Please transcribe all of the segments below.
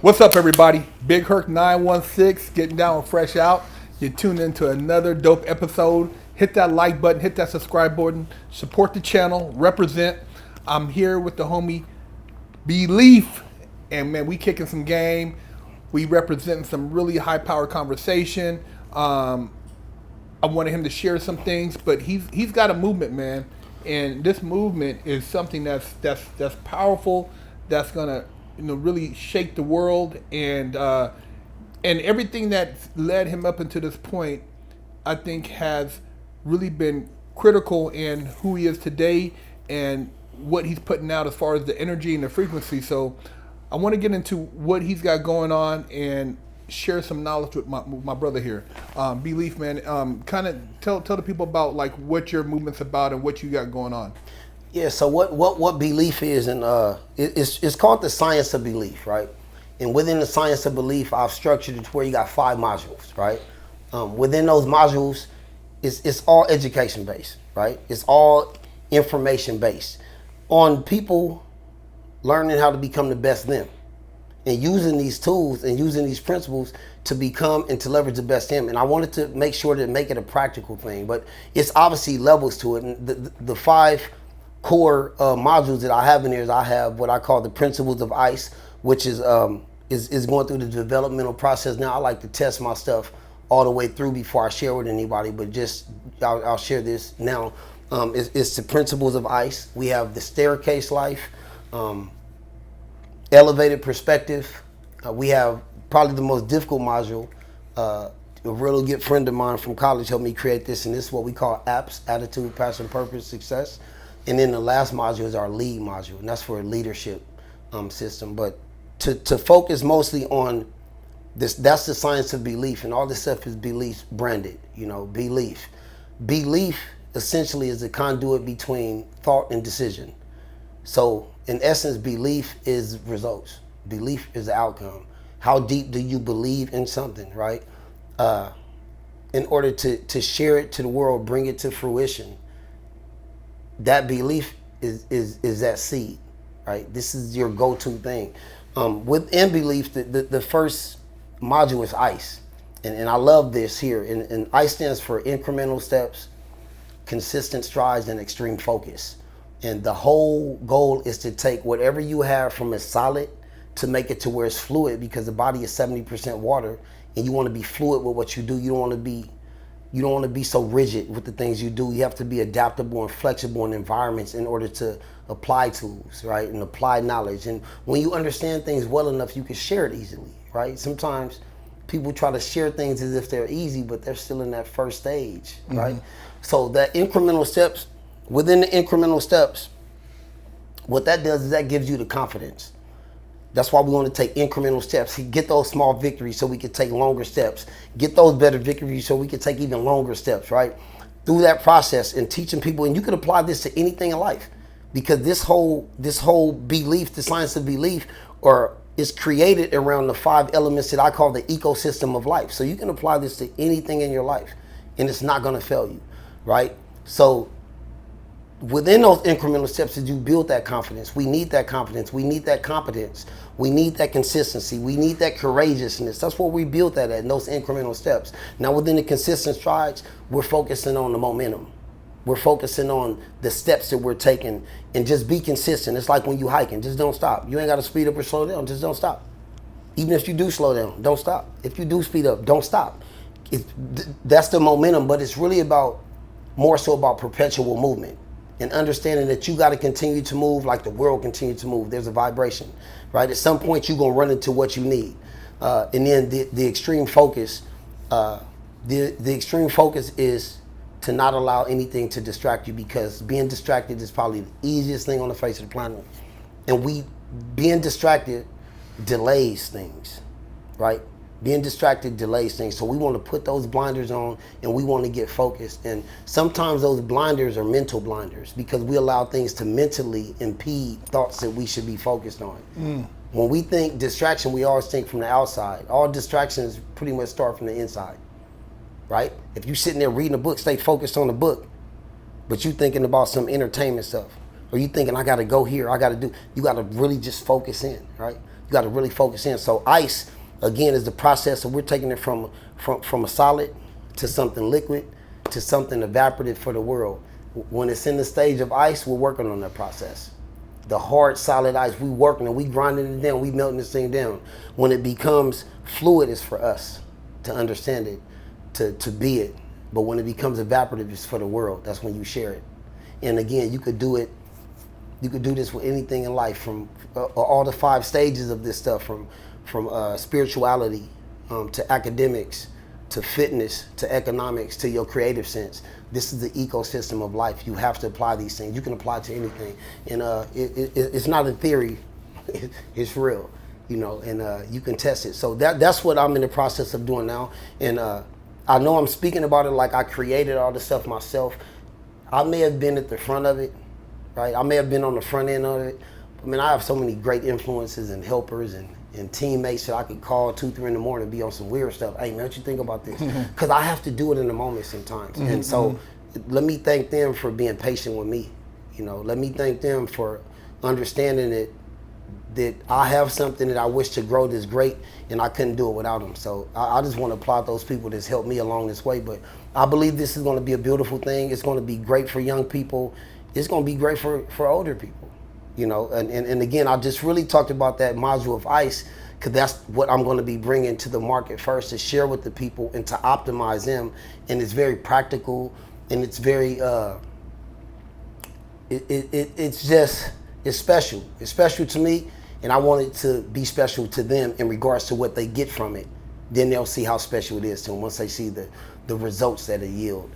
What's up, everybody? Big Herc 916, getting down with Fresh Out. You tuned into another dope episode. Hit that like button, hit that subscribe button, support the channel, represent. I'm here with the homie Beleaf, and man, we kicking some game. We representing some really high power conversation. I wanted him to share some things, but he's got a movement, man, and this movement is something that's powerful. That's gonna really shake the world, and everything that led him up until this point, I think has really been critical in who he is today and what he's putting out as far as the energy and the frequency. So I want to get into what he's got going on and share some knowledge with my brother here. Beleaf, man, kind of tell the people about like what your movement's about and what you got going on. Yeah, so what belief is, and it's called the Science of Beleaf, right? And within the Science of Beleaf, I've structured it to where you got 5 modules, right? Within those modules, it's all education based, right? It's all information based on people learning how to become the best them and using these tools and using these principles to become and to leverage the best them. And I wanted to make sure to make it a practical thing, but it's obviously levels to it. And the 5 core modules that I have in there is I have what I call the principles of ICE, which is going through the developmental process. Now I like to test my stuff all the way through before I share with anybody, but just I'll share this now. It's the principles of ICE. We have the staircase life, elevated perspective. We have probably the most difficult module. A really good friend of mine from college helped me create this, and this is what we call APS, Attitude, Passion, Purpose, Success. And then the last module is our lead module, and that's for a leadership system. But to focus mostly on this, that's the Science of Beleaf, and all this stuff is belief branded, belief. Belief essentially is the conduit between thought and decision. So in essence, belief is results. Belief is the outcome. How deep do you believe in something, right? In order to share it to the world, bring it to fruition, that belief is that seed, right? This is your go-to thing. Within belief, the first module is ICE. And I love this here. And ICE stands for incremental steps, consistent strides, and extreme focus. And the whole goal is to take whatever you have from a solid to make it to where it's fluid, because the body is 70% water, and you want to be fluid with what you do. You don't want to be so rigid with the things you do. You have to be adaptable and flexible in environments in order to apply tools, right? And apply knowledge. And when you understand things well enough, you can share it easily, right? Sometimes people try to share things as if they're easy, but they're still in that first stage, right? Mm-hmm. So that incremental steps, within the incremental steps, what that does is that gives you the confidence. That's why we want to take incremental steps. Get those small victories so we can take longer steps. Get those better victories so we can take even longer steps, right? Through that process and teaching people, and you can apply this to anything in life, because this whole belief, the Science of Beleaf, is created around the 5 elements that I call the ecosystem of life. So you can apply this to anything in your life, and it's not going to fail you, right? So within those incremental steps, as you build that confidence, we need that confidence, we need that competence, we need that consistency, we need that courageousness. That's what we build that at, in those incremental steps. Now within the consistent strides, we're focusing on the momentum. We're focusing on the steps that we're taking, and just be consistent. It's like when you hiking, just don't stop. You ain't got to speed up or slow down, just don't stop. Even if you do slow down, don't stop. If you do speed up, don't stop. That's the momentum, but it's really more so about perpetual movement. And understanding that you got to continue to move like the world continues to move. There's a vibration, right? At some point, you're going to run into what you need. And then the extreme focus, the extreme focus is to not allow anything to distract you, because being distracted is probably the easiest thing on the face of the planet. And being distracted delays things, right? Being distracted delays things. So we want to put those blinders on, and we want to get focused. And sometimes those blinders are mental blinders, because we allow things to mentally impede thoughts that we should be focused on. When we think distraction, we always think from the outside. All distractions pretty much start from the inside, right? If you're sitting there reading a book, stay focused on the book, but you thinking about some entertainment stuff, or you thinking, I got to go here, you got to really just focus in, right? You got to really focus in. So ice, again, is the process of we're taking it from a solid to something liquid to something evaporative for the world. When it's in the stage of ice, we're working on that process. The hard, solid ice, we working and we grinding it down, we melting this thing down. When it becomes fluid, it's for us to understand it, to be it. But when it becomes evaporative, it's for the world. That's when you share it. And again, you could do this with anything in life, from all the 5 stages of this stuff, from spirituality to academics, to fitness, to economics, to your creative sense. This is the ecosystem of life. You have to apply these things. You can apply it to anything. And it's not a theory, it's real, you know, and you can test it. So that's what I'm in the process of doing now. And I know I'm speaking about it like I created all this stuff myself. I may have been at the front of it, right? I may have been on the front end of it. I mean, I have so many great influences and helpers and teammates that I could call 2, 3 in the morning and be on some weird stuff. Hey, man, what you think about this? Because I have to do it in the moment sometimes. And so let me thank them for being patient with me. You know, let me thank them for understanding that I have something that I wish to grow that's great, and I couldn't do it without them. So I just want to applaud those people that's helped me along this way. But I believe this is going to be a beautiful thing. It's going to be great for young people. It's going to be great for older people. You know, and again, I just really talked about that module of ICE because that's what I'm going to be bringing to the market first, to share with the people and to optimize them. And it's very practical, and it's very, it's special. It's special to me, and I want it to be special to them in regards to what they get from it. Then they'll see how special it is to them once they see the results that it yield.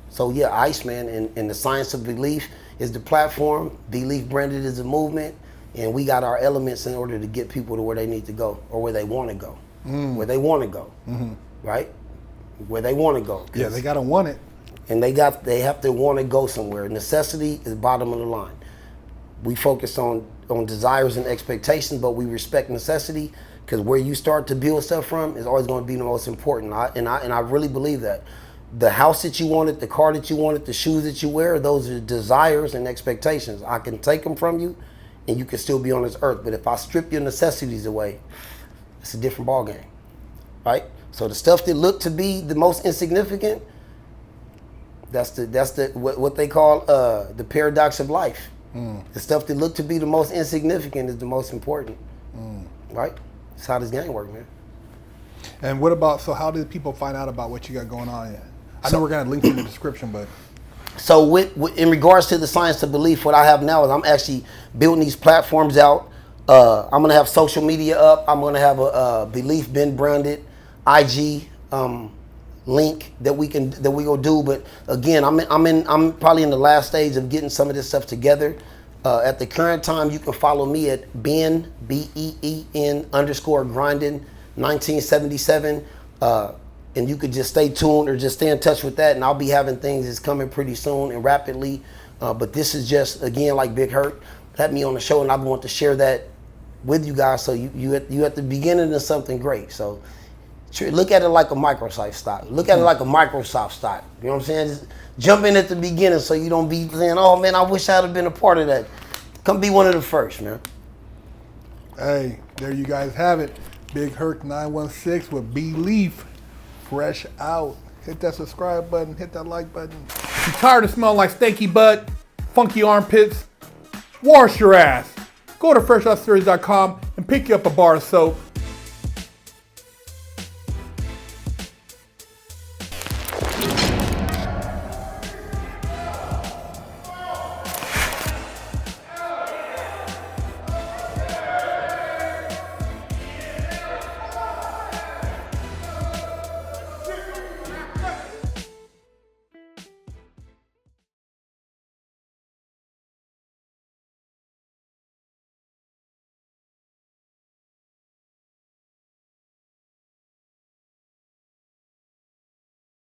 So yeah, ICE, man, and the Science of Beleaf is the platform. Beleaf branded is a movement, and we got our elements in order to get people to where they need to go, or where they want to go, where they want to go, right? Where they want to go. Yeah, they gotta want it, and they have to want to go somewhere. Necessity is bottom of the line. We focus on desires and expectations, but we respect necessity, because where you start to build stuff from is always going to be the most important. And I really believe that. The house that you wanted, the car that you wanted, the shoes that you wear, those are desires and expectations. I can take them from you, and you can still be on this earth. But if I strip your necessities away, it's a different ballgame, right? So the stuff that look to be the most insignificant, that's what they call the paradox of life. The stuff that look to be the most insignificant is the most important, right? That's how this game works, man. And what about, so how did people find out about what you got going on? I know we're going to link in the description, but. So in regards to the Science of Beleaf, what I have now is I'm actually building these platforms out. I'm going to have social media up. I'm going to have a Beleaf been branded IG link that we go do. But again, I'm probably in the last stage of getting some of this stuff together. At the current time, you can follow me at Ben, BEEN _ grinding 1977. And you could just stay tuned or just stay in touch with that, and I'll be having things that's coming pretty soon and rapidly. But this is just, again, like Big Hurt had me on the show, and I want to share that with you guys. So you at the beginning of something great. So look at it like a Microsoft stock. Look at it like a Microsoft stock. You know what I'm saying? Just jump in at the beginning so you don't be saying, "Oh man, I wish I'd have been a part of that." Come be one of the first, man. Hey, there you guys have it. Big Hurt 916 with Beleaf. Fresh out. Hit that subscribe button, hit that like button. You tired of smelling like stanky butt, funky armpits? Wash your ass. Go to freshoutseries.com and pick you up a bar of soap.